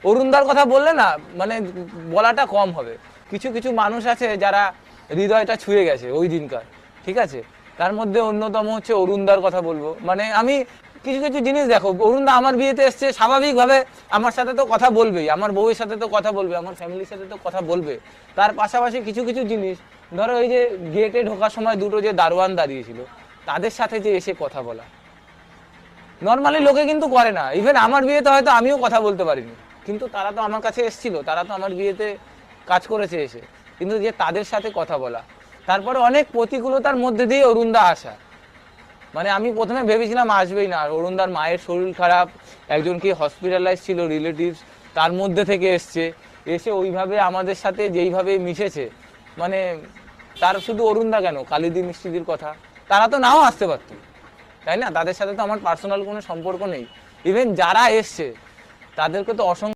অরুণদার কথা বললে না মানে বলাটা কম হবে। কিছু কিছু মানুষ আছে যারা হৃদয়টা ছুঁয়ে গেছে ওই দিনকার, ঠিক আছে? তার মধ্যে অন্যতম হচ্ছে অরুণদার কথা বলবো। মানে আমি কিছু কিছু জিনিস দেখো, অরুণদা আমার বিয়েতে এসছে, স্বাভাবিকভাবে আমার সাথে তো কথা বলবেই, আমার বউয়ের সাথে তো কথা বলবে, আমার ফ্যামিলির সাথে তো কথা বলবে। তার পাশাপাশি কিছু কিছু জিনিস, ধরো এই যে গেটে ঢোকার সময় দুটো যে দারোয়ান দাঁড়িয়েছিল, তাদের সাথে যে এসে কথা বলা, নর্মালি লোকে কিন্তু করে না। ইভেন আমার বিয়েতে হয়তো আমিও কথা বলতে পারিনি, কিন্তু তারা তো আমার কাছে এসেছিল, তারা তো আমার বিয়েতে কাজ করেছে এসে, কিন্তু যে তাদের সাথে কথা বলা, তারপরে অনেক প্রতিকূলতার মধ্যে দিয়ে অরুণদা আসা। মানে আমি প্রথমে ভেবেছিলাম আসবেই না, আর অরুণদার মায়ের শরীর খারাপ, একজন কি হসপিটালাইজ ছিল রিলেটিভস, তার মধ্যে থেকে এসছে, এসে ওইভাবে আমাদের সাথে যেইভাবে মিশেছে, মানে তার শুধু অরুণদা কেন, কালিদি মিষ্টিদির কথা, তারা তো নাও আসতে পারতো, তাই না? তাদের সাথে তো আমার পার্সোনাল কোনো সম্পর্ক নেই। ইভেন যারা এসছে তাদেরকে তো অসংখ্য